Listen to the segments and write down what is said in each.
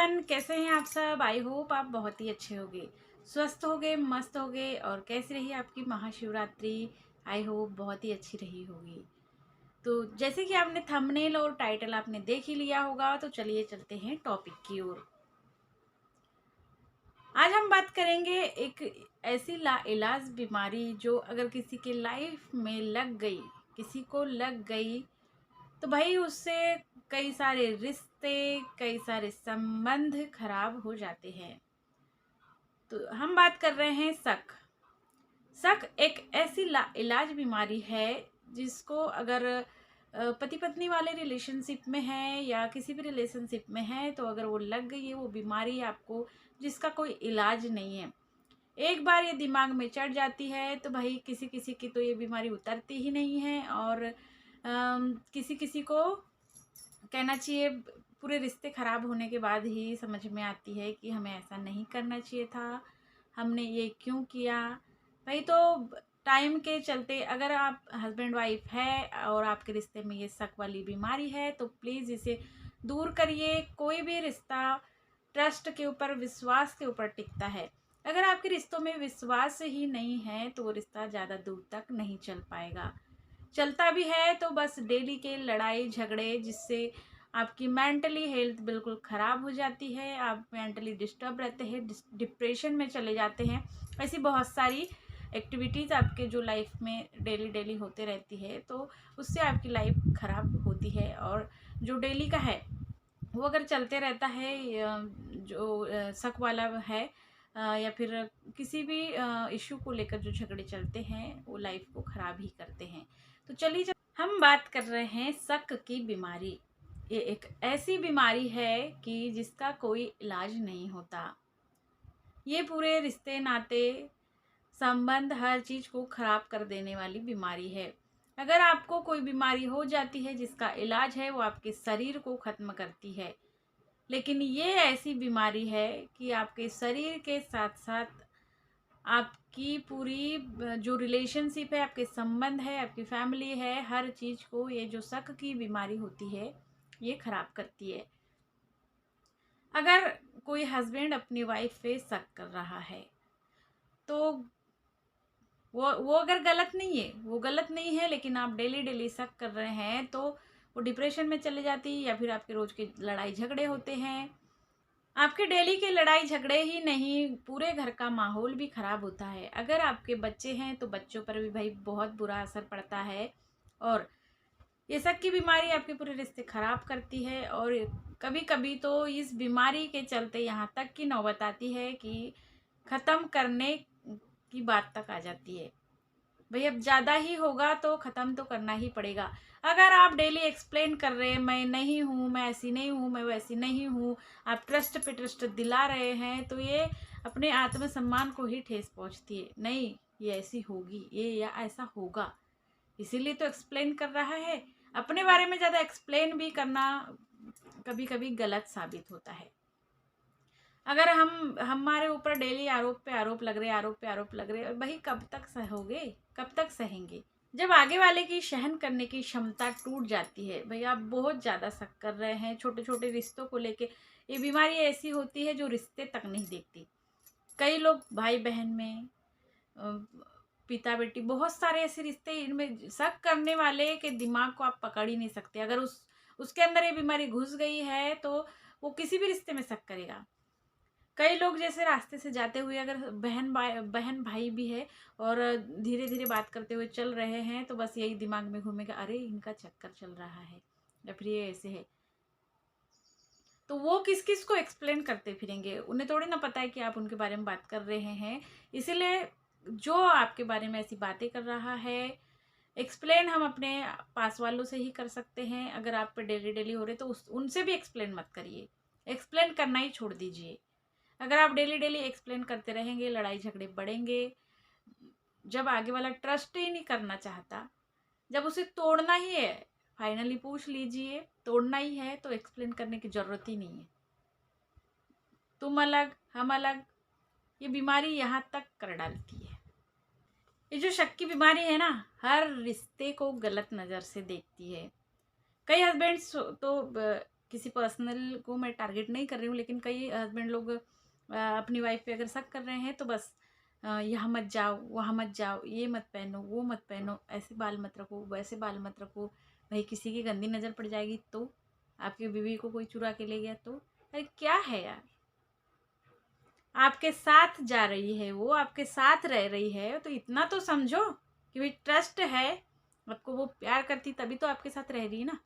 Everyone, कैसे हैं आप सब। आई होप आप बहुत ही अच्छे होंगे, स्वस्थ होंगे, मस्त होंगे। और कैसी रही आपकी महाशिवरात्रि। आई होप बहुत ही अच्छी रही होगी। तो जैसे कि आपने थंबनेल और टाइटल आपने देख ही लिया होगा, तो चलिए चलते हैं टॉपिक की ओर। आज हम बात करेंगे एक ऐसी लाइलाज बीमारी जो अगर किसी के लाइफ में लग गई, किसी को लग गई, तो भाई उससे कई सारे रिश्ते, कई सारे संबंध खराब हो जाते हैं। तो हम बात कर रहे हैं शक। शक एक ऐसी इलाज बीमारी है जिसको अगर पति पत्नी वाले रिलेशनशिप में है या किसी भी रिलेशनशिप में है, तो अगर वो लग गई है वो बीमारी आपको, जिसका कोई इलाज नहीं है, एक बार ये दिमाग में चढ़ जाती है, तो भाई किसी किसी की तो ये बीमारी उतरती ही नहीं है। और किसी किसी को कहना चाहिए पूरे रिश्ते खराब होने के बाद ही समझ में आती है कि हमें ऐसा नहीं करना चाहिए था, हमने ये क्यों किया। भाई तो टाइम के चलते अगर आप हस्बैंड वाइफ है और आपके रिश्ते में ये शक वाली बीमारी है, तो प्लीज़ इसे दूर करिए। कोई भी रिश्ता ट्रस्ट के ऊपर, विश्वास के ऊपर टिकता है। अगर आपके रिश्तों में विश्वास ही नहीं है तो वो रिश्ता ज़्यादा दूर तक नहीं चल पाएगा। चलता भी है तो बस डेली के लड़ाई झगड़े, जिससे आपकी मेंटली हेल्थ बिल्कुल ख़राब हो जाती है, आप मेंटली डिस्टर्ब रहते हैं, डिप्रेशन में चले जाते हैं। ऐसी बहुत सारी एक्टिविटीज़ आपके जो लाइफ में डेली डेली होते रहती है, तो उससे आपकी लाइफ ख़राब होती है। और जो डेली का है वो अगर चलते रहता है, जो शक वाला है, या फिर किसी भी इशू को लेकर जो झगड़े चलते हैं, वो लाइफ को ख़राब ही करते हैं। तो चलिए, जब हम बात कर रहे हैं शक की बीमारी, ये एक ऐसी बीमारी है कि जिसका कोई इलाज नहीं होता। ये पूरे रिश्ते नाते संबंध हर चीज़ को ख़राब कर देने वाली बीमारी है। अगर आपको कोई बीमारी हो जाती है जिसका इलाज है वो आपके शरीर को ख़त्म करती है, लेकिन ये ऐसी बीमारी है कि आपके शरीर के साथ साथ आपकी पूरी जो रिलेशनशिप है, आपके संबंध है, आपकी फैमिली है, हर चीज़ को ये जो शक की बीमारी होती है ये ख़राब करती है। अगर कोई हस्बैंड अपनी वाइफ पे शक कर रहा है, तो वो अगर गलत नहीं है, वो गलत नहीं है, लेकिन आप डेली डेली शक कर रहे हैं, तो वो डिप्रेशन में चले जाती, या फिर आपके रोज़ के लड़ाई झगड़े होते हैं। आपके डेली के लड़ाई झगड़े ही नहीं, पूरे घर का माहौल भी ख़राब होता है। अगर आपके बच्चे हैं तो बच्चों पर भी भाई बहुत बुरा असर पड़ता है। और ये शक की बीमारी आपके पूरे रिश्ते ख़राब करती है। और कभी कभी तो इस बीमारी के चलते यहाँ तक की नौबत आती है कि ख़त्म करने की बात तक आ जाती है। भाई अब ज़्यादा ही होगा तो ख़त्म तो करना ही पड़ेगा। अगर आप डेली एक्सप्लेन कर रहे हैं, मैं नहीं हूँ, मैं ऐसी नहीं हूँ, मैं वैसी नहीं हूँ, आप ट्रस्ट पे ट्रस्ट दिला रहे हैं, तो ये अपने आत्मसम्मान को ही ठेस पहुँचती है। नहीं, ये ऐसी होगी, ये या ऐसा होगा, इसीलिए तो एक्सप्लेन कर रहा है। अपने बारे में ज़्यादा एक्सप्लेन भी करना कभी कभी गलत साबित होता है। अगर हम हमारे ऊपर डेली आरोप पे आरोप लग रहे, आरोप पे आरोप लग रहे, भाई कब तक सहोगे, कब तक सहेंगे। जब आगे वाले की सहन करने की क्षमता टूट जाती है, भाई आप बहुत ज़्यादा शक कर रहे हैं छोटे छोटे रिश्तों को लेके। ये बीमारी ऐसी होती है जो रिश्ते तक नहीं देखती। कई लोग भाई बहन में, पिता बेटी, बहुत सारे ऐसे रिश्ते, इनमें शक करने वाले के दिमाग को आप पकड़ ही नहीं सकते। अगर उसके अंदर ये बीमारी घुस गई है तो वो किसी भी रिश्ते में शक करेगा। कई लोग जैसे रास्ते से जाते हुए अगर बहन भाई भी है और धीरे धीरे बात करते हुए चल रहे हैं, तो बस यही दिमाग में घूमेगा, अरे इनका चक्कर चल रहा है, या फिर ये ऐसे है। तो वो किस किस को एक्सप्लेन करते फिरेंगे, उन्हें थोड़ी ना पता है कि आप उनके बारे में बात कर रहे हैं। इसीलिए जो आपके बारे में ऐसी बातें कर रहा है, एक्सप्लेन हम अपने पास वालों से ही कर सकते हैं। अगर आप पे डेली डेली हो रहे तो उनसे भी एक्सप्लेन मत करिए, एक्सप्लेन करना ही छोड़ दीजिए। अगर आप डेली डेली एक्सप्लेन करते रहेंगे, लड़ाई झगड़े बढ़ेंगे। जब आगे वाला ट्रस्ट ही नहीं करना चाहता, जब उसे तोड़ना ही है, फाइनली पूछ लीजिए, तोड़ना ही है तो एक्सप्लेन करने की ज़रूरत ही नहीं है। तुम अलग हम अलग, ये बीमारी यहाँ तक कर डालती है। ये जो शक की बीमारी है ना, हर रिश्ते को गलत नज़र से देखती है। कई हस्बैंड्स तो किसी पर्सनल को मैं टारगेट नहीं कर रही हूँ, लेकिन कई हस्बैंड लोग अपनी वाइफ पे अगर शक कर रहे हैं तो बस यहाँ मत जाओ, वहाँ मत जाओ, ये मत पहनो, वो मत पहनो, ऐसे बाल मत रखो, वैसे बाल मत रखो। भाई किसी की गंदी नज़र पड़ जाएगी तो, आपकी बीवी को कोई चुरा के ले गया तो, अरे क्या है यार। आपके साथ जा रही है, वो आपके साथ रह रही है, तो इतना तो समझो कि भाई ट्रस्ट है, आपको वो प्यार करती तभी तो आपके साथ रह रही है ना।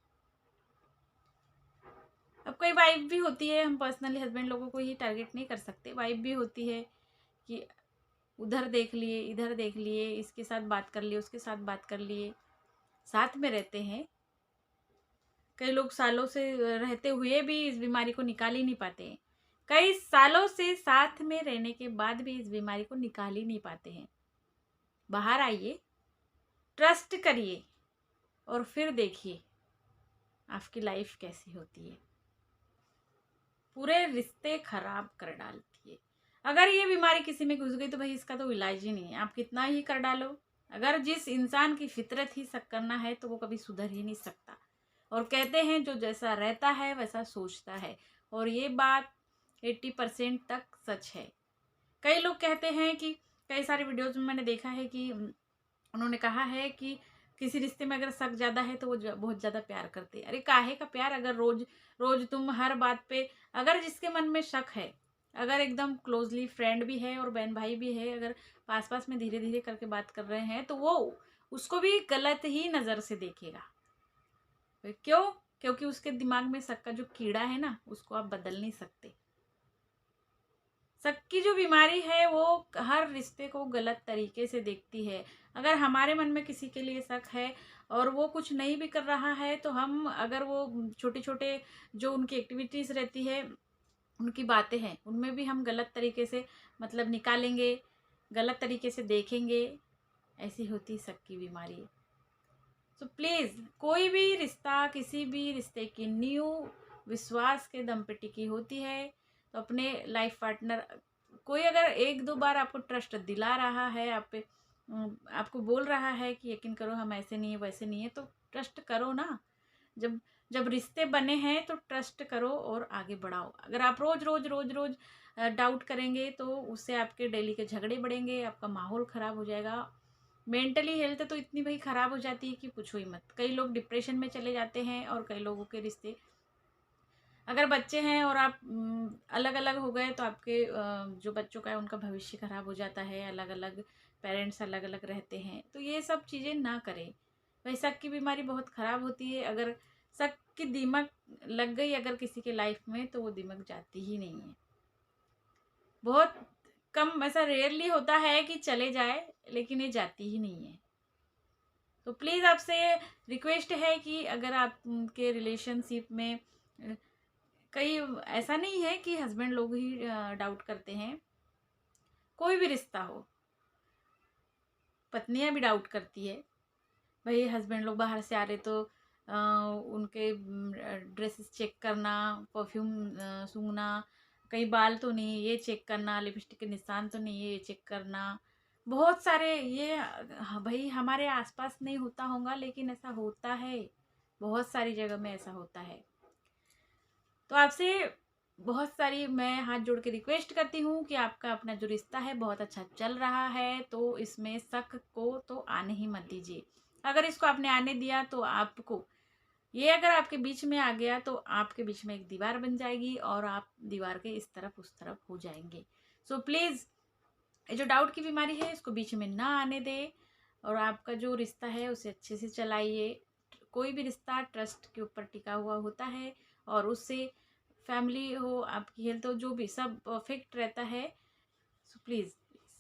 अब कोई वाइफ भी होती है, हम पर्सनली हस्बैंड लोगों को ही टारगेट नहीं कर सकते, वाइफ भी होती है कि उधर देख लिए, इधर देख लिए, इसके साथ बात कर लिए, उसके साथ बात कर लिए, साथ में रहते हैं। कई लोग सालों से रहते हुए भी इस बीमारी को निकाल ही नहीं पाते हैं। कई सालों से साथ में रहने के बाद भी इस बीमारी को निकाल ही नहीं पाते हैं। बाहर आइए, ट्रस्ट करिए और फिर देखिए आपकी लाइफ कैसी होती है। पूरे रिश्ते खराब कर डालती है। अगर ये बीमारी किसी में घुस गई तो भाई इसका तो इलाज ही नहीं है, आप कितना ही कर डालो। अगर जिस इंसान की फितरत ही शक करना है तो वो कभी सुधर ही नहीं सकता। और कहते हैं जो जैसा रहता है वैसा सोचता है, और ये बात 80% तक सच है। कई लोग कहते हैं कि, कई सारे वीडियोज में मैंने देखा है कि उन्होंने कहा है कि किसी रिश्ते में अगर शक ज़्यादा है तो वो बहुत ज़्यादा प्यार करते हैं। अरे काहे का प्यार, अगर रोज रोज तुम हर बात पे, अगर जिसके मन में शक है, अगर एकदम क्लोजली फ्रेंड भी है और बहन भाई भी है, अगर पास पास में धीरे धीरे करके बात कर रहे हैं तो वो उसको भी गलत ही नज़र से देखेगा। क्यों? क्योंकि उसके दिमाग में शक का जो कीड़ा है ना, उसको आप बदल नहीं सकते। शक की जो बीमारी है वो हर रिश्ते को गलत तरीके से देखती है। अगर हमारे मन में किसी के लिए शक है और वो कुछ नहीं भी कर रहा है, तो हम अगर वो छोटे छोटे जो उनकी एक्टिविटीज़ रहती है, उनकी बातें हैं, उनमें भी हम गलत तरीके से मतलब निकालेंगे, गलत तरीके से देखेंगे। ऐसी होती शक की बीमारी। तो प्लीज़ कोई भी रिश्ता, किसी भी रिश्ते की नींव विश्वास के दम पे टिकी होती है। तो अपने लाइफ पार्टनर, कोई अगर एक दो बार आपको ट्रस्ट दिला रहा है, आप पे आपको बोल रहा है कि यकीन करो हम ऐसे नहीं है वैसे नहीं है, तो ट्रस्ट करो ना। जब जब रिश्ते बने हैं तो ट्रस्ट करो और आगे बढ़ाओ। अगर आप रोज रोज रोज रोज डाउट करेंगे तो उससे आपके डेली के झगड़े बढ़ेंगे, आपका माहौल ख़राब हो जाएगा। मेंटली हेल्थ तो इतनी भाई ख़राब हो जाती है कि पूछो ही मत। कई लोग डिप्रेशन में चले जाते हैं, और कई लोगों के रिश्ते, अगर बच्चे हैं और आप अलग अलग हो गए तो आपके जो बच्चों का है उनका भविष्य ख़राब हो जाता है। अलग अलग पेरेंट्स अलग अलग रहते हैं, तो ये सब चीज़ें ना करें। भाई शक की बीमारी बहुत ख़राब होती है। अगर शक की दीमक लग गई अगर किसी के लाइफ में, तो वो दीमक जाती ही नहीं है। बहुत कम, ऐसा रेयरली होता है कि चले जाए, लेकिन ये जाती ही नहीं है। तो प्लीज़ आपसे रिक्वेस्ट है कि अगर आपके रिलेशनशिप में कई, ऐसा नहीं है कि हस्बैंड लोग ही डाउट करते हैं, कोई भी रिश्ता हो, पत्नियां भी डाउट करती है। भाई हस्बैंड लोग बाहर से आ रहे तो उनके ड्रेसेस चेक करना, परफ्यूम सूंघना, कहीं बाल तो नहीं ये चेक करना, लिपस्टिक के निशान तो नहीं है ये चेक करना। बहुत सारे ये भाई हमारे आसपास नहीं होता होगा, लेकिन ऐसा होता है, बहुत सारी जगह में ऐसा होता है। तो आपसे बहुत सारी मैं हाथ जोड़ के रिक्वेस्ट करती हूँ कि आपका अपना जो रिश्ता है बहुत अच्छा चल रहा है, तो इसमें शक को तो आने ही मत दीजिए। अगर इसको आपने आने दिया तो आपको ये, अगर आपके बीच में आ गया तो आपके बीच में एक दीवार बन जाएगी और आप दीवार के इस तरफ उस तरफ हो जाएंगे। सो प्लीज़ ये जो डाउट की बीमारी है इसको बीच में ना आने दे, और आपका जो रिश्ता है उसे अच्छे से चलाइए। कोई भी रिश्ता ट्रस्ट के ऊपर टिका हुआ होता है, और उससे फैमिली हो, आपकी हेल्थ हो, जो भी सब परफेक्ट रहता है। सो प्लीज़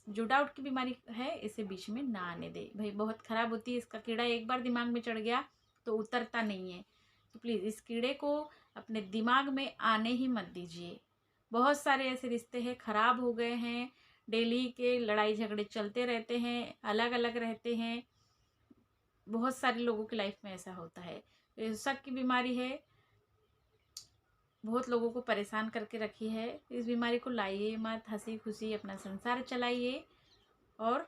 जो डाउट की बीमारी है इसे बीच में ना आने दे। भाई बहुत ख़राब होती है, इसका कीड़ा एक बार दिमाग में चढ़ गया तो उतरता नहीं है। तो प्लीज़ इस कीड़े को अपने दिमाग में आने ही मत दीजिए। बहुत सारे ऐसे रिश्ते हैं ख़राब हो गए हैं, डेली के लड़ाई झगड़े चलते रहते हैं, अलग अलग रहते हैं। बहुत सारे लोगों की लाइफ में ऐसा होता है। शक की बीमारी है, बहुत लोगों को परेशान करके रखी है। इस बीमारी को लाइए मत, हंसी खुशी अपना संसार चलाइए और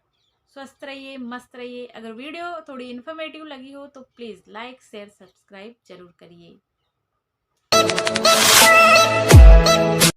स्वस्थ रहिए, मस्त रहिए। अगर वीडियो थोड़ी इन्फॉर्मेटिव लगी हो तो प्लीज़ लाइक शेयर सब्सक्राइब जरूर करिए।